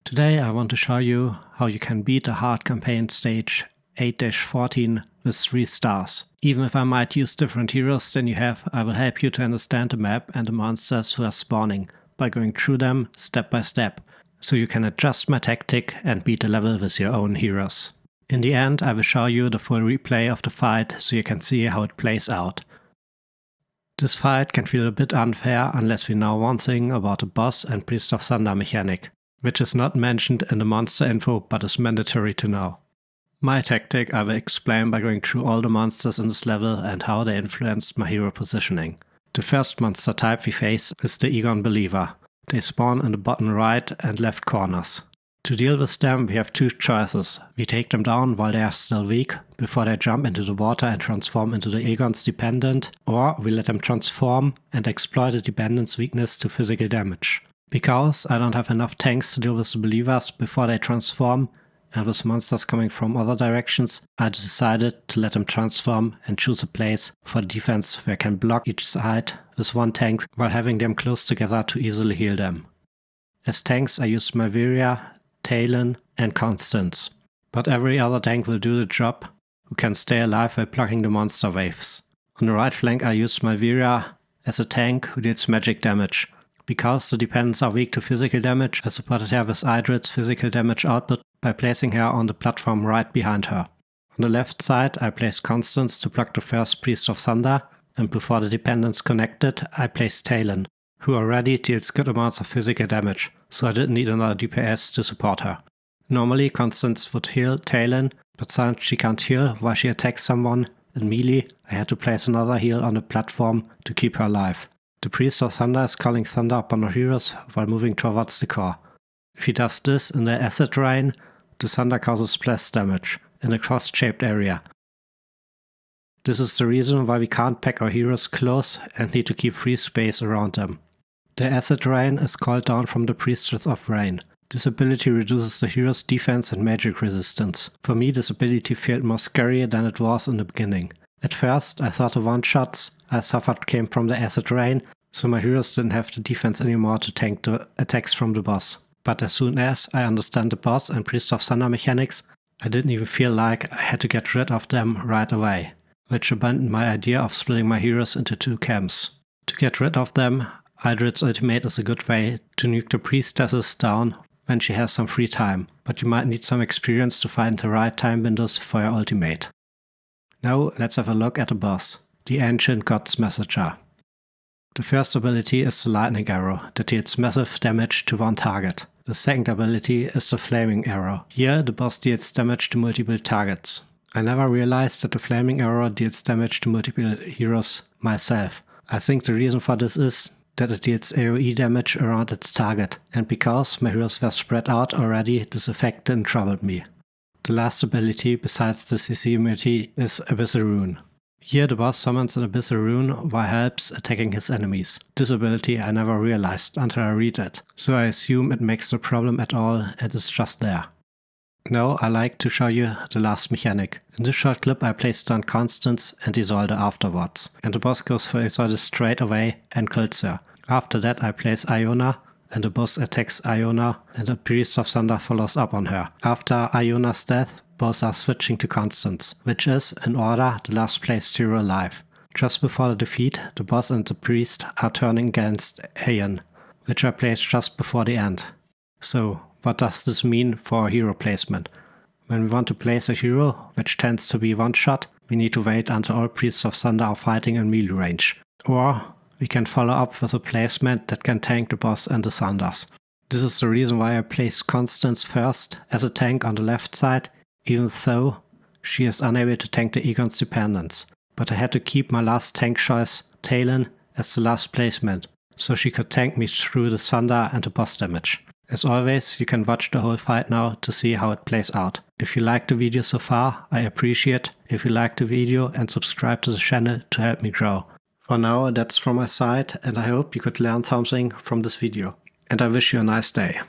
Today I want to show you how you can beat a hard campaign stage 8-14 with 3 stars. Even if I might use different heroes than you have, I will help you to understand the map and the monsters who are spawning by going through them step by step, so you can adjust my tactic and beat the level with your own heroes. In the end I will show you the full replay of the fight so you can see how it plays out. This fight can feel a bit unfair unless we know one thing about the boss and Priest of Thunder mechanic, which is not mentioned in the monster info but is mandatory to know. My tactic I will explain by going through all the monsters in this level and how they influenced my hero positioning. The first monster type we face is the Egon Believer. They spawn in the bottom right and left corners. To deal with them we have 2 choices. We take them down while they are still weak, before they jump into the water and transform into the Egon's dependent, or we let them transform and exploit the dependent's weakness to physical damage. Because I don't have enough tanks to deal with the believers before they transform, and with monsters coming from other directions, I decided to let them transform and choose a place for the defense where I can block each side with 1 tank while having them close together to easily heal them. As tanks I use Malveria, Talon and Constance, but every other tank will do the job who can stay alive while blocking the monster waves. On the right flank I use Malveria as a tank who deals magic damage. Because the dependents are weak to physical damage, I supported her with Idrit's physical damage output by placing her on the platform right behind her. On the left side I placed Constance to block the first Priest of Thunder, and before the dependents connected I placed Talon, who already deals good amounts of physical damage, so I didn't need another DPS to support her. Normally Constance would heal Talon, but since she can't heal while she attacks someone in melee, I had to place another heal on the platform to keep her alive. The Priest of Thunder is calling thunder upon our heroes while moving towards the core. If he does this in the acid rain, the thunder causes splash damage in a cross-shaped area. This is the reason why we can't pack our heroes close and need to keep free space around them. The acid rain is called down from the Priestess of Rain. This ability reduces the hero's defense and magic resistance. For me this ability felt more scary than it was in the beginning. At first I thought the one-shots I suffered came from the acid rain, so my heroes didn't have the defense anymore to tank the attacks from the boss. But as soon as I understand the boss and Priest of Thunder mechanics, I didn't even feel like I had to get rid of them right away, which abandoned my idea of splitting my heroes into 2 camps. To get rid of them, Idrit's ultimate is a good way to nuke the priestesses down when she has some free time, but you might need some experience to find the right time windows for your ultimate. Now let's have a look at the boss, the Ancient God's Messenger. The first ability is the Lightning Arrow that deals massive damage to 1 target. The second ability is the Flaming Arrow. Here the boss deals damage to multiple targets. I never realized that the Flaming Arrow deals damage to multiple heroes myself. I think the reason for this is that it deals AoE damage around its target, and because my heroes were spread out already, this effect didn't trouble me. The last ability besides the CC immunity is Abyssal Rune. Here the boss summons an Abyssal Rune while helps attacking his enemies. This ability I never realized until I read it, so I assume it makes no problem at all and is just there. Now I like to show you the last mechanic. In this short clip I placed on Constance and Isolde afterwards, and the boss goes for Isolde straight away and kills her. After that I place Iona, and the boss attacks Iona and the Priest of Thunder follows up on her. After Iona's death, both are switching to Constance, which is, in order, the last placed hero alive. Just before the defeat, the boss and the priest are turning against Aeon, which I placed just before the end. So, what does this mean for hero placement? When we want to place a hero, which tends to be one-shot, we need to wait until all Priests of Thunder are fighting in melee range. Or we can follow up with a placement that can tank the boss and the Thunders. This is the reason why I placed Constance first as a tank on the left side, even though she is unable to tank the Egon's dependence. But I had to keep my last tank choice, Talon, as the last placement, so she could tank me through the thunder and the boss damage. As always, you can watch the whole fight now to see how it plays out. If you liked the video so far, I appreciate if you like the video and subscribe to the channel to help me grow. For now, that's from my side, and I hope you could learn something from this video. And I wish you a nice day.